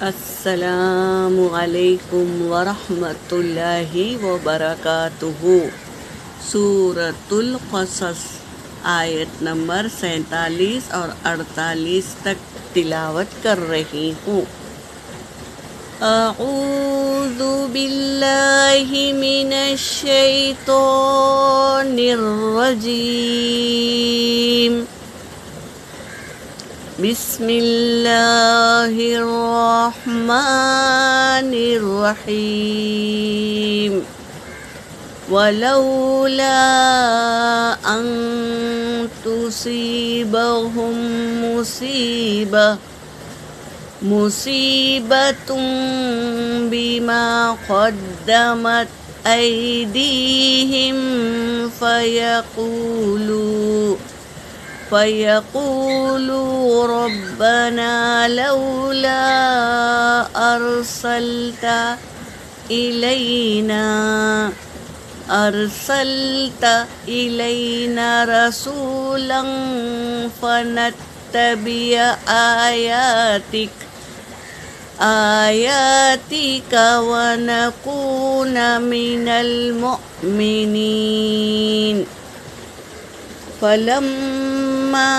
السلام علیکم ورحمۃ اللہ وبرکاتہ۔ سورۃ القصص آیت نمبر 47 اور 48 تک تلاوت کر رہی ہوں۔ اعوذ باللہ من الشیطان الرجیم، بسم اللہ الرحمن الرحیم۔ ولولا ان تصیبہم مصیبۃ بما قدمت ایدیہم فَيَقُولُوا رَبَّنَا لَوْلَا أَرْسَلْتَ إِلَيْنَا رَسُولًا فَنَتَّبِعَ آيَاتِكَ وَنَكُونَ مِنَ الْمُؤْمِنِينَ۔ فَلَمَّا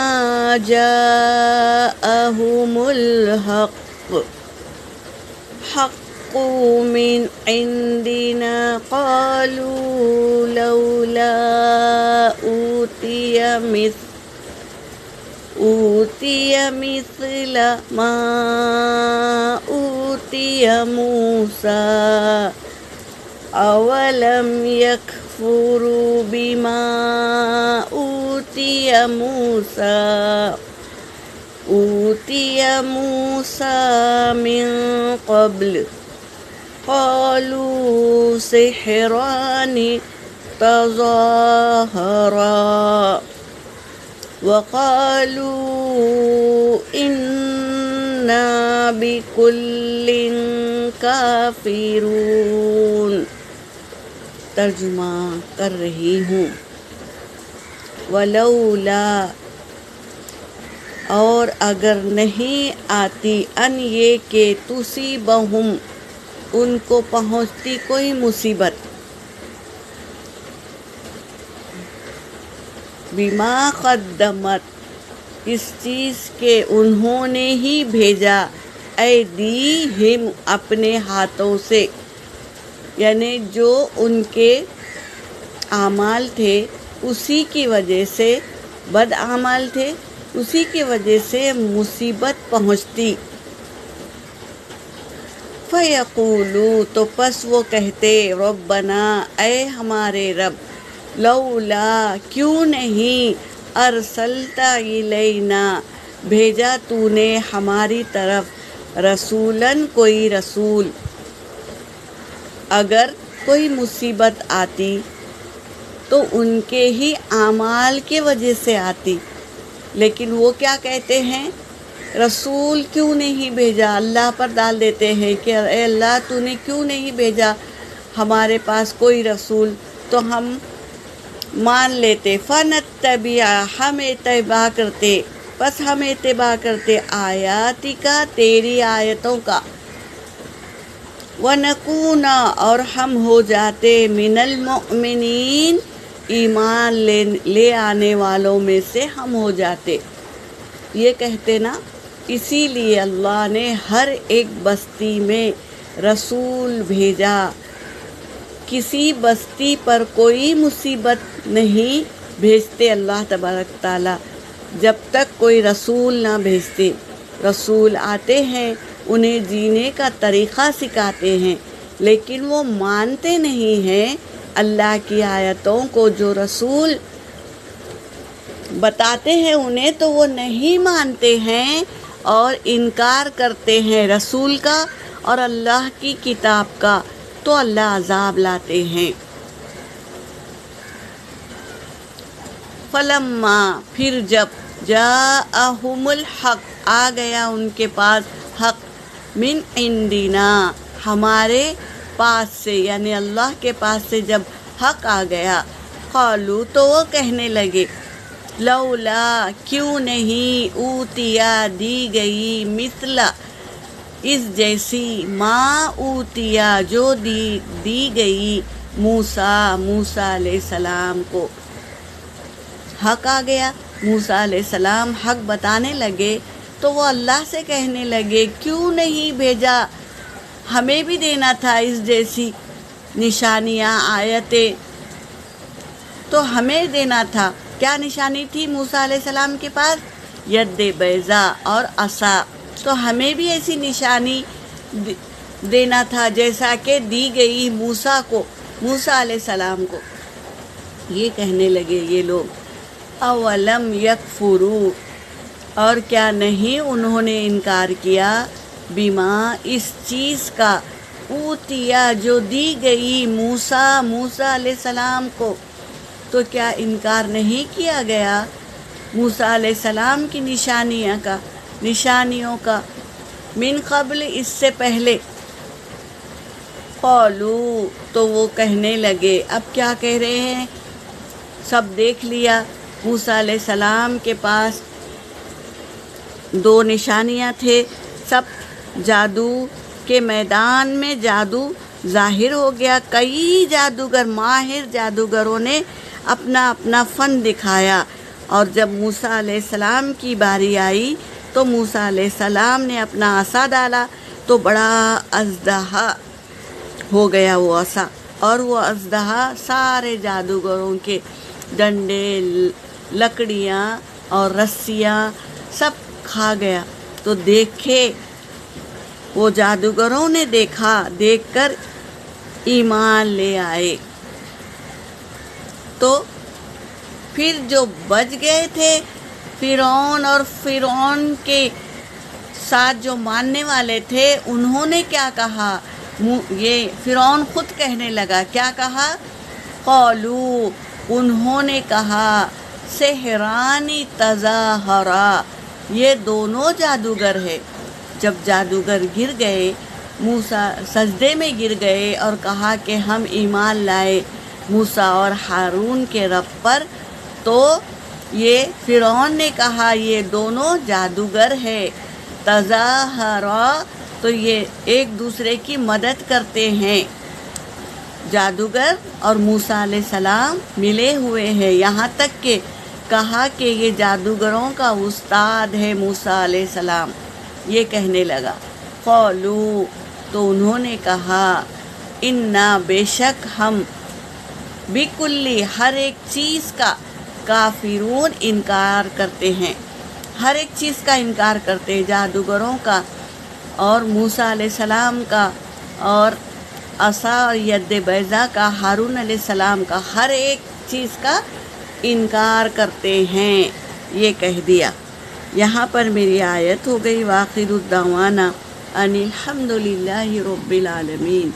جَاءَهُمُ الْحَقُّ مِنْ عِنْدِنَا قَالُوا لَوْلَا أُوتِيَ مِثْلَ مَا أُوتِيَ مُوسَىٰ أَوَلَمْ يَكْفُرُوا بِمَا أُوتِيَ مُوسَىٰ مِن قَبْلُ قَالُوا سِحْرَانِ تَظَاهَرَا وَقَالُوا إِنَّا بِكُلٍّ كَافِرُونَ۔ ترجمہ کر رہی ہوں۔ ولولا، اور اگر نہیں آتی، ان یہ کہ تصیبہم، ان کو پہنچتی کوئی مصیبت، بما قدمت، اس چیز کے انہوں نے ہی بھیجا، ایدیہم، اپنے ہاتھوں سے، یعنی جو ان کے اعمال تھے اسی کی وجہ سے، بد اعمال تھے اسی کی وجہ سے مصیبت پہنچتی۔ فَيَقُولُوا، تو پس وہ کہتے، ربنا، اے ہمارے رب، لولا، کیوں نہیں، ارسلت الینا، بھیجا تو نے ہماری طرف، رسولاً، کوئی رسول۔ اگر کوئی مصیبت آتی تو ان کے ہی اعمال کی وجہ سے آتی، لیکن وہ کیا کہتے ہیں، رسول کیوں نہیں بھیجا، اللہ پر ڈال دیتے ہیں کہ اے اللہ تو نے کیوں نہیں بھیجا ہمارے پاس کوئی رسول، تو ہم مان لیتے، فَنَتَّبِعَ، ہم اتباع کرتے، بس ہم اتباع کرتے، آیاتِکَ، تیری آیتوں کا، وَنَكُونَ، اور ہم ہو جاتے، مِنَ الْمُؤْمِنِينَ، ایمان لے آنے والوں میں سے ہم ہو جاتے۔ یہ کہتے نا، اسی لیے اللہ نے ہر ایک بستی میں رسول بھیجا۔ کسی بستی پر کوئی مصیبت نہیں بھیجتے اللہ تبارک تعالیٰ جب تک کوئی رسول نہ بھیجتے۔ رسول آتے ہیں، انہیں جینے کا طریقہ سکھاتے ہیں، لیکن وہ مانتے نہیں ہیں اللہ کی آیتوں کو۔ جو رسول بتاتے ہیں انہیں تو وہ نہیں مانتے ہیں اور انکار کرتے ہیں رسول کا اور اللہ کی کتاب کا، تو اللہ عذاب لاتے ہیں۔ فلما، پھر جب، جاءہم الحق، آ گیا ان کے پاس حق، من عندنا، ہمارے پاس سے، یعنی اللہ کے پاس سے جب حق آ گیا، قالو، تو وہ کہنے لگے، لولا، کیوں نہیں، اوتیا، دی گئی، مثلا، اس جیسی ما اوتیا جو دی گئی موسیٰ علیہ السلام کو۔ حق آ گیا، موسیٰ علیہ السلام حق بتانے لگے تو وہ اللہ سے کہنے لگے کیوں نہیں بھیجا، ہمیں بھی دینا تھا اس جیسی نشانیاں، آیتیں تو ہمیں دینا تھا۔ کیا نشانی تھی موسیٰ علیہ السلام کے پاس؟ ید بیضا اور عصا، تو ہمیں بھی ایسی نشانی دینا تھا جیسا کہ دی گئی موسیٰ علیہ السلام کو۔ یہ کہنے لگے یہ لوگ اولم یکفروا، اور کیا نہیں انہوں نے انکار کیا، بما اس چیز کا، اوتیا جو دی گئی موسیٰ علیہ السلام کو، تو کیا انکار نہیں کیا گیا موسیٰ علیہ السلام کی نشانیوں کا، من قبل اس سے پہلے۔ قالوا، تو وہ کہنے لگے، اب کیا کہہ رہے ہیں، سب دیکھ لیا، موسیٰ علیہ السلام کے پاس 2 نشانیاں تھے، سب جادو کے میدان میں جادو ظاہر ہو گیا، کئی جادوگر، ماہر جادوگروں نے اپنا اپنا فن دکھایا، اور جب موسیٰ علیہ السلام کی باری آئی تو موسیٰ علیہ السلام نے اپنا عصا ڈالا تو بڑا اژدہا ہو گیا وہ عصا، اور وہ اژدہا سارے جادوگروں کے ڈنڈے، لکڑیاں اور رسیاں سب کھا گیا۔ تو دیکھے وہ جادوگروں نے دیکھ کر ایمان لے آئے۔ تو پھر جو بچ گئے تھے فرعون اور فرعون کے ساتھ جو ماننے والے تھے، انہوں نے کیا کہا، یہ فرعون خود کہنے لگا، کیا کہا، قالوا، انہوں نے کہا، سحران تظاہرا، یہ دونوں جادوگر ہے۔ جب جادوگر گر گئے، موسیٰ سجدے میں گر گئے اور کہا کہ ہم ایمان لائے موسیٰ اور ہارون کے رب پر، تو یہ فرعون نے کہا یہ دونوں جادوگر ہے، تظاہرا، تو یہ ایک دوسرے کی مدد کرتے ہیں، جادوگر اور موسیٰ علیہ السلام ملے ہوئے ہیں، یہاں تک کہ کہا کہ یہ جادوگروں کا استاد ہے موسیٰ علیہ السلام، یہ کہنے لگا۔ قالوا، تو انہوں نے کہا، انا، بے شک ہم، بکلی، ہر ایک چیز کا، کافرون، انکار کرتے ہیں، ہر ایک چیز کا انکار کرتے ہیں، جادوگروں کا اور موسیٰ علیہ السلام کا اور عصا اور ید بیضا کا، ہارون علیہ السلام کا، ہر ایک چیز کا انکار کرتے ہیں، یہ کہہ دیا۔ یہاں پر میری آیت ہو گئی، وآخر الدعوانا ان الحمد للہ رب العالمین۔